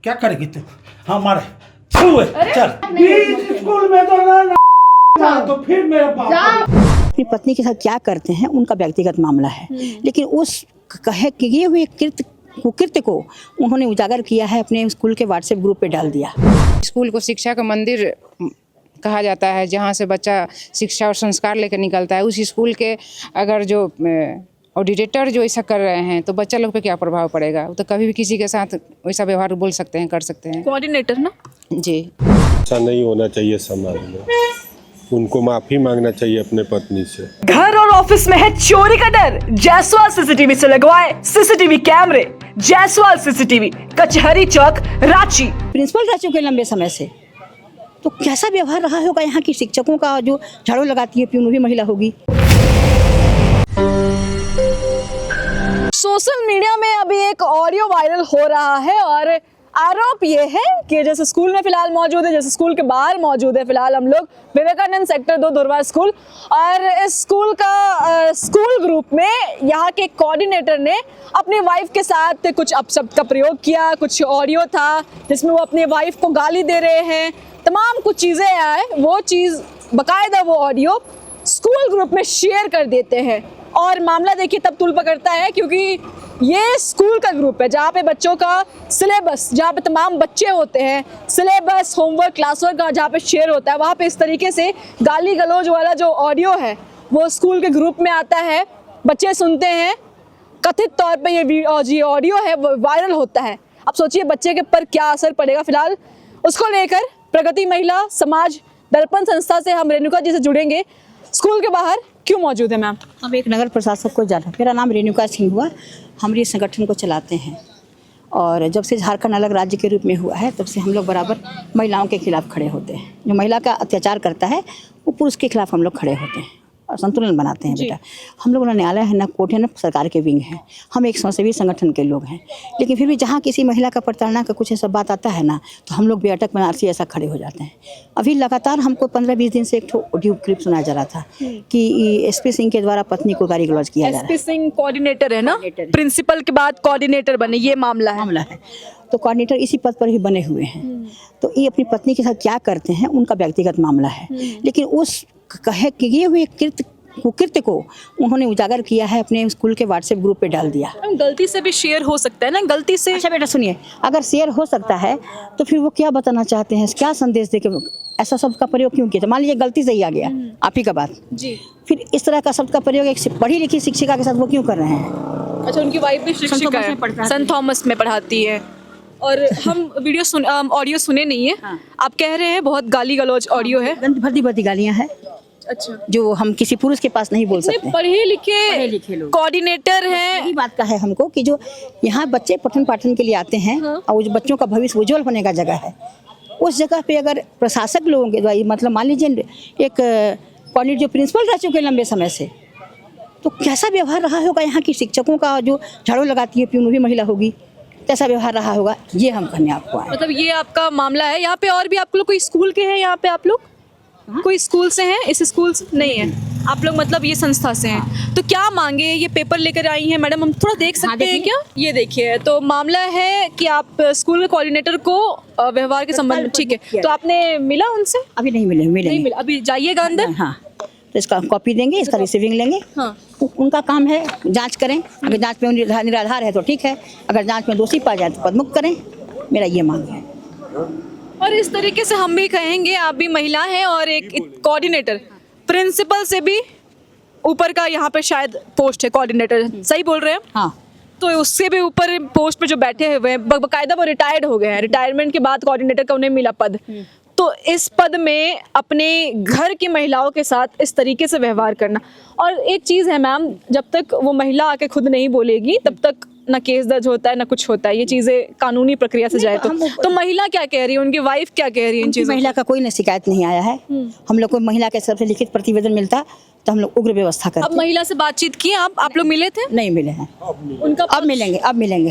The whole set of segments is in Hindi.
क्या करेगी तू हमारे छुए चल बीच स्कूल में तो ना तो फिर मेरा बाप अपनी पत्नी के साथ क्या करते हैं उनका व्यक्तिगत मामला है, लेकिन उस कहे किए हुए कुकृत्य को उन्होंने उजागर किया है, अपने स्कूल के व्हाट्सएप ग्रुप पे डाल दिया। स्कूल को शिक्षा का मंदिर कहा जाता है, जहाँ से बच्चा शिक्षा और संस्कार लेकर निकलता है। उस स्कूल के अगर जो ऑडिटर जो ऐसा कर रहे हैं तो बच्चा लोग पे क्या प्रभाव पड़ेगा? वो तो कभी भी किसी के साथ वैसा व्यवहार बोल सकते हैं, कर सकते हैं। कोऑर्डिनेटर ना जी, ऐसा नहीं होना चाहिए समाज में। उनको माफी मांगना चाहिए अपने पत्नी से। घर और ऑफिस में है चोरी का डर, जायसवाल सीसीटीवी से लगवाए सीसीटीवी कैमरे। जायसवाल सीसीटीवी, कचहरी चौक, रांची। प्रिंसिपल रह चुके लंबे समय से, तो कैसा व्यवहार रहा होगा यहाँ की शिक्षकों का? जो झाड़ू लगाती है प्यून भी महिला होगी। सोशल मीडिया में अभी एक ऑडियो वायरल हो रहा है और आरोप ये है कि जैसे स्कूल में फिलहाल मौजूद है, जैसे स्कूल के बाहर मौजूद है। फिलहाल हम लोग विवेकानंद सेक्टर 2 धुरवा स्कूल, और इस स्कूल का स्कूल ग्रुप में यहाँ के कोऑर्डिनेटर ने अपनी वाइफ के साथ कुछ अपशब्द का प्रयोग किया। कुछ ऑडियो था जिसमें वो अपनी वाइफ को गाली दे रहे हैं, तमाम कुछ चीज़ें आए। वो चीज़ बाकायदा वो ऑडियो स्कूल ग्रुप में शेयर कर देते हैं और मामला देखिए तब तुल पकड़ता है, क्योंकि ये स्कूल का ग्रुप है जहाँ पे बच्चों का सिलेबस, जहाँ पे तमाम बच्चे होते हैं, सिलेबस, होमवर्क, क्लास वर्क जहाँ पे शेयर होता है, वहाँ पे इस तरीके से गाली गलौज वाला जो ऑडियो है वो स्कूल के ग्रुप में आता है। बच्चे सुनते हैं, कथित तौर पे ये ऑडियो है वो वायरल होता है। अब सोचिए बच्चे के पर क्या असर पड़ेगा। फिलहाल उसको लेकर प्रगति महिला समाज दर्पण संस्था से हम रेणुका जी से जुड़ेंगे। स्कूल के बाहर क्यों मौजूद है मैम? हम एक नगर प्रशासक को जाना। मेरा नाम रेणुका सिंह हुआ, हम ये संगठन को चलाते हैं और जब से झारखंड अलग राज्य के रूप में हुआ है तब से हम लोग बराबर महिलाओं के खिलाफ खड़े होते हैं। जो महिला का अत्याचार करता है वो पुरुष के खिलाफ हम लोग खड़े होते हैं और संतुलन बनाते हैं। बेटा, हम लोग ना न्यायालय है, ना कोर्ट है, ना सरकार के विंग है। हम एक समाजसेवी संगठन के लोग हैं, लेकिन फिर भी जहाँ किसी महिला का प्रताड़ना का कुछ ऐसा बात आता है ना, तो हम लोग बेअटक बनारसी ऐसा खड़े हो जाते हैं। अभी लगातार हमको 15-20 दिन से एक ऑडियो क्लिप सुनाया जा रहा था कि एसपी सिंह के द्वारा पत्नी को गाली गलौज किया जा रहा है। एसपी सिंह कोऑर्डिनेटर है ना, प्रिंसिपल के बाद कोऑर्डिनेटर बने, ये मामला है। तो कोऑर्डिनेटर इसी पद पर ही बने हुए हैं। तो ये अपनी पत्नी के साथ क्या करते हैं उनका व्यक्तिगत मामला है, लेकिन उस कहे किए हुए कुकृत्य को उन्होंने उजागर किया है, अपने स्कूल के व्हाट्सएप ग्रुप पे डाल दिया। गलती से भी शेयर हो सकता है ना, गलती से। अच्छा बेटा सुनिए, अगर शेयर हो सकता है तो फिर वो क्या बताना चाहते हैं, क्या संदेश दे के ऐसा शब्द का प्रयोग क्यों किया? तो मान लीजिए गलती से ही आ गया आप ही का बात जी, फिर इस तरह का शब्द का प्रयोग एक पढ़ी लिखी शिक्षिका के साथ वो क्यों कर रहे हैं? अच्छा, उनकी वाइफ भी शिक्षिका है, सन थॉमस में पढ़ाती है। और हम ऑडियो सुने नहीं है। हाँ। आप कह रहे हैं बहुत गाली गलौज ऑडियो है। गंद भर्दी गालियाँ हैं अच्छा, जो हम किसी पुरुष के पास नहीं बोल सकते। पढ़े लिखे लोग कोऑर्डिनेटर हैं। यही बात का है हमको कि जो यहाँ बच्चे पठन पाठन के लिए आते हैं और जो बच्चों का भविष्य उज्जवल होने का जगह है, उस जगह पे अगर प्रशासक लोगों के द्वारा, मतलब मान लीजिए एक कोऑर्डिनेटर जो प्रिंसिपल रह चुके लंबे समय से, तो कैसा व्यवहार रहा होगा यहाँ की शिक्षकों का? जो झाड़ू लगाती है प्यून भी महिला होगी, कैसा व्यवहार रहा होगा, ये हम कहने आपको आए। मतलब ये आपका मामला है। यहाँ पे और भी आप लोग कोई स्कूल के हैं? यहाँ पे आप लोग कोई स्कूल से हैं? इस स्कूल से नहीं है आप लोग, मतलब ये संस्था से हैं। तो क्या मांगे? ये पेपर लेकर आई हैं मैडम, हम थोड़ा देख सकते हैं क्या? ये देखिए, तो मामला है कि आप स्कूल के कोऑर्डिनेटर को व्यवहार के संबंध, ठीक है, तो आपने मिला उनसे? अभी नहीं मिले, नहीं मिला, अभी जाइएगा अंदर। हाँ, तो इसका कॉपी देंगे, इसका रिसीविंग लेंगे। हाँ। उनका काम है जांच करें, अगर जांच में निराधार है तो ठीक है, अगर जांच में दोषी पाया जाए तो पदमुक्त करें। मेरा ये मांग है। और इस तरीके से हम भी कहेंगे, आप भी महिला हैं और एक कोऑर्डिनेटर, प्रिंसिपल से भी ऊपर का यहाँ पे शायद पोस्ट है कोऑर्डिनेटर, सही बोल रहे हैं? हाँ, तो उससे भी ऊपर पोस्ट पे जो बैठे हुए हैं, बाकायदा वो रिटायर्ड हो गए हैं। रिटायरमेंट के बाद कोऑर्डिनेटर का उन्हें मिला पद। तो इस पद में अपने घर की महिलाओं के साथ इस तरीके से व्यवहार करना। और एक चीज़ है मैम, जब तक वो महिला आके खुद नहीं बोलेगी तब तक ना केस दर्ज होता है ना कुछ होता है। ये चीज़ें कानूनी प्रक्रिया से जाए तो महिला क्या कह रही है, उनकी वाइफ क्या कह रही है इन चीज़ों? महिला का कोई न शिकायत नहीं आया है। हम लोग को महिला के तरफ से लिखित प्रतिवेदन मिलता तो हम लोग उग्र व्यवस्था करते। अब महिला से बातचीत की आप लोग मिले थे? नहीं मिले हैं। उनका अब मिलेंगे।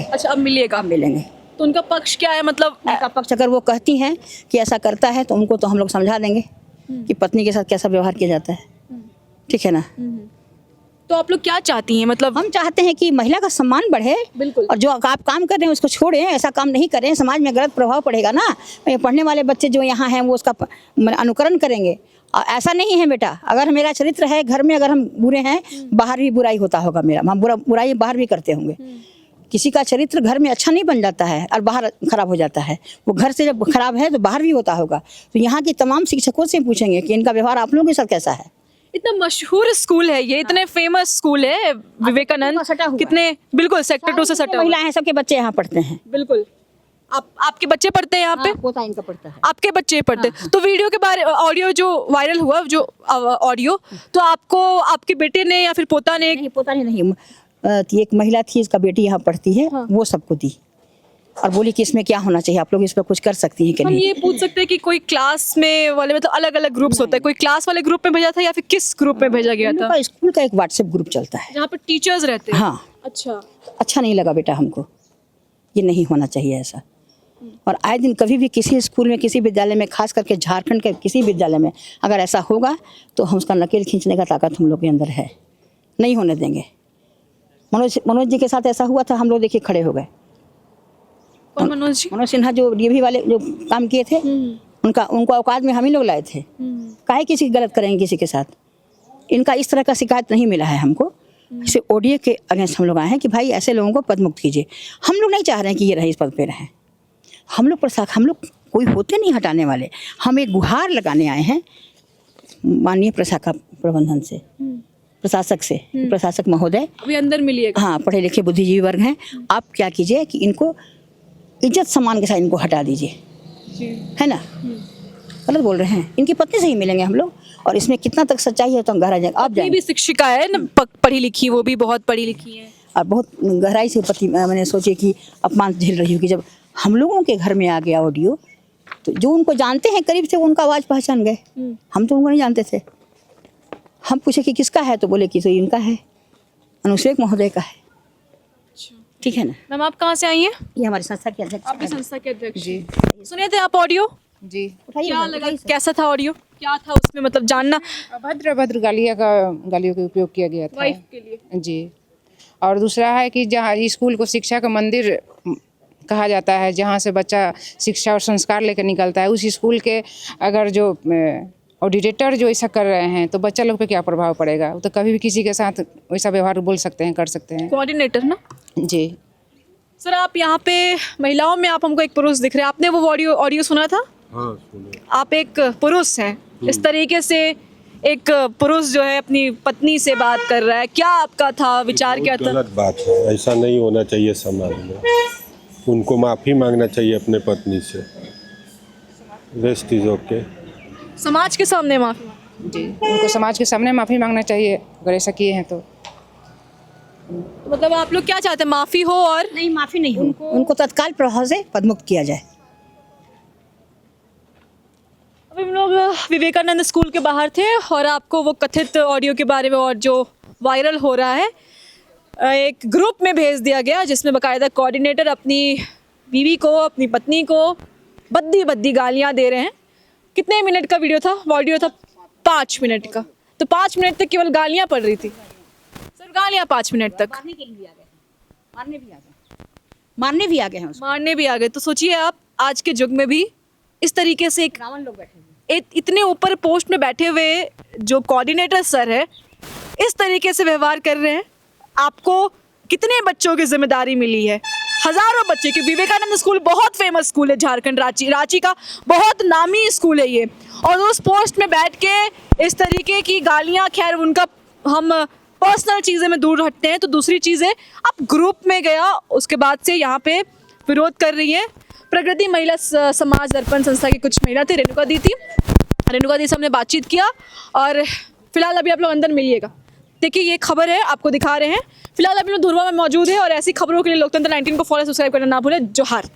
अच्छा, अब मिलिएगा। अब मिलेंगे। तो उनका पक्ष क्या है? मतलब उनका पक्ष अगर वो कहती हैं कि ऐसा करता है तो उनको तो हम लोग समझा देंगे कि पत्नी के साथ कैसा व्यवहार किया जाता है, ठीक है ना। तो आप लोग क्या चाहती हैं, मतलब हम चाहते हैं कि महिला का सम्मान बढ़े। बिल्कुल। और जो आप काम कर रहे हैं उसको छोड़ें, ऐसा काम नहीं करें, समाज में गलत प्रभाव पड़ेगा ना। ये पढ़ने वाले बच्चे जो यहाँ हैं वो उसका अनुकरण करेंगे। और ऐसा नहीं है बेटा, अगर मेरा चरित्र है घर में, अगर हम बुरे हैं बाहर भी बुराई होता होगा मेरा, हम बुराई बाहर भी करते होंगे। किसी का चरित्र घर में अच्छा नहीं बन जाता है और बाहर खराब हो जाता है। वो घर से जब खराब है तो बाहर भी होता होगा। तो यहाँ के तमाम शिक्षकों से पूछेंगे कि इनका व्यवहार आप लोगों के साथ कैसा है। इतना मशहूर स्कूल है ये, इतने फेमस स्कूल है विवेकानंद, सटा हुआ है। कितने बिल्कुल सेक्टर 2 से सटा हुआ है। महिलाएं हैं, सबके बच्चे यहाँ पढ़ते हैं। बिल्कुल। आपके बच्चे पढ़ते हैं यहाँ पे? पोता इनका पढ़ता है। आपके बच्चे पढ़ते हैं। तो वीडियो के बारे ऑडियो जो वायरल हुआ, जो ऑडियो, तो आपको आपके बेटे ने या फिर पोता ने? नहीं, पोता नहीं, एक महिला थी, इसका बेटी यहाँ पढ़ती है, वो सबको दी और बोली कि इसमें क्या होना चाहिए, आप लोग इस पर कुछ कर सकती हैं कि हम नहीं। ये पूछ सकते हैं कि कोई क्लास में वाले, मतलब अलग अलग ग्रुप्स होते हैं, कोई क्लास वाले ग्रुप में भेजा था या फिर किस ग्रुप में भेजा गया था? उनका स्कूल का एक व्हाट्सएप ग्रुप चलता है जहाँ पर टीचर्स रहते हैं। हाँ। अच्छा। अच्छा नहीं लगा बेटा हमको, ये नहीं होना चाहिए ऐसा। और आए दिन कभी भी किसी स्कूल में, किसी विद्यालय में, खास करके झारखंड के किसी विद्यालय में अगर ऐसा होगा तो हम उसका नकेल खींचने का ताकत हम लोग के अंदर है, नहीं होने देंगे। मनोज जी के साथ ऐसा हुआ था, हम लोग देखिए खड़े हो गए। कौन मनोज जी? मनोज सिन्हा जो डीएवी वाले जो काम किए थे, उनको औकात में हम ही लोग लाए थे। काहे किसी गलत करेंगे किसी के साथ। इनका इस तरह का शिकायत नहीं मिला है हमको। इसे ओडीए के अगेंस्ट हम लोग आए हैं कि भाई ऐसे लोगों को पद मुक्त कीजिए। हम लोग नहीं चाह रहे हैं कि ये रहे इस पद पे रहें। हम लोग कोई होते नहीं हटाने वाले। हम एक गुहार लगाने आए हैं माननीय प्रशाखा प्रबंधन से, प्रशासक से, प्रशासक महोदय अभी अंदर मिलिएगा। हाँ, पढ़े लिखे बुद्धिजीवी वर्ग हैं। आप क्या कीजिए कि इनको इज्जत सम्मान के साथ इनको हटा दीजिए, है ना। गलत बोल रहे हैं, इनकी पत्नी से ही मिलेंगे हम लोग। और इसमें कितना तक सच्चाई है तो हम गहरा जाएंगे। आप ये जाएंगे भी शिक्षिका है ना, पढ़ी लिखी, वो भी बहुत पढ़ी लिखी है। और बहुत गहराई से पति मैंने सोचे कि अपमान झेल रही हूँ कि जब हम लोगों के घर में आ गया ऑडियो, तो जो उनको जानते हैं करीब से उनका आवाज़ पहचान गए। हम तो उनको नहीं जानते थे। हम पूछे कि किसका है, तो बोले कि तो इनका है, अनुशेख महोदय का है। ठीक है ना। मैम आप कहाँ से आई हैं? ये हमारी संस्था के अध्यक्ष आप भी संस्था के अध्यक्ष जी। सुने थे आप ऑडियो? जी। क्या लगा, कैसा था ऑडियो, क्या था उसमें, मतलब जानना अभद्र गालियों का उपयोग किया गया था वाइफ के लिए। जी। और दूसरा है कि जहाँ स्कूल को शिक्षा का मंदिर कहा जाता है, जहाँ से बच्चा शिक्षा और संस्कार लेकर निकलता है, उस स्कूल के अगर जो ऑडिटर जो ऐसा कर रहे हैं तो बच्चा लोग पे क्या प्रभाव पड़ेगा। वो तो कभी भी किसी के साथ वैसा व्यवहार बोल सकते हैं, कर सकते हैं। कोऑर्डिनेटर ना? जी। सर आप यहाँ पे महिलाओं में आप हमको एक पुरुष दिख रहे हैं, आपने वो ऑडियो सुना था? हाँ सुने। आप एक पुरुष हैं, इस तरीके से एक पुरुष जो है अपनी पत्नी से बात कर रहा है, क्या आपका था विचार, क्या था? गलत बात है, ऐसा नहीं होना चाहिए समाज में। उनको माफ़ी मांगना चाहिए अपने पत्नी से। Rest is okay. समाज के सामने माफी? जी, उनको समाज के सामने माफ़ी मांगना चाहिए अगर ऐसा किए हैं तो। मतलब आप लोग क्या चाहते हैं, माफी हो? और नहीं, माफ़ी नहीं, उनको तत्काल प्रभाव से पदमुक्त किया जाए। अभी हम लोग विवेकानंद स्कूल के बाहर थे और आपको वो कथित ऑडियो के बारे में और जो वायरल हो रहा है, एक ग्रुप में भेज दिया गया जिसमें बाकायदा कोऑर्डिनेटर अपनी बीवी को, अपनी पत्नी को बद्दी गालियां दे रहे हैं। कितने मिनट का वीडियो था, ऑडियो था 5 मिनट का, तो 5 मिनट तक केवल गालियां पड़ रही थी। सर गालियां 5 मिनट तक, मारने के लिए भी आ गए, मारने भी आ गए हैं उसको। मारने भी आ गए। तो सोचिए आप आज के युग में भी इस तरीके से एक रावण लोग बैठे हैं। इतने ऊपर पोस्ट में बैठे हुए जो कोऑर्डिनेटर सर है इस तरीके से व्यवहार कर रहे हैं। आपको कितने बच्चों की जिम्मेदारी मिली है? हजारों बच्चे की। विवेकानंद स्कूल बहुत फेमस स्कूल है झारखंड, रांची का बहुत नामी स्कूल है ये। और उस पोस्ट में बैठ के इस तरीके की गालियां, खैर उनका हम पर्सनल चीज़ें में दूर हटते हैं, तो दूसरी चीज़ें आप ग्रुप में गया उसके बाद से यहाँ पे विरोध कर रही हैं। प्रगति महिला समाज दर्पण संस्था की कुछ महिला थे, रेणुका दी से हमने बातचीत किया। और फिलहाल अभी आप लोग अंदर मिलिएगा। देखिए ये खबर है, आपको दिखा रहे हैं। फिलहाल अभी लोग धुरवा में मौजूद है और ऐसी खबरों के लिए लोकतंत्र 19 को फॉलो सब्सक्राइब करना ना भूलें। जोहार।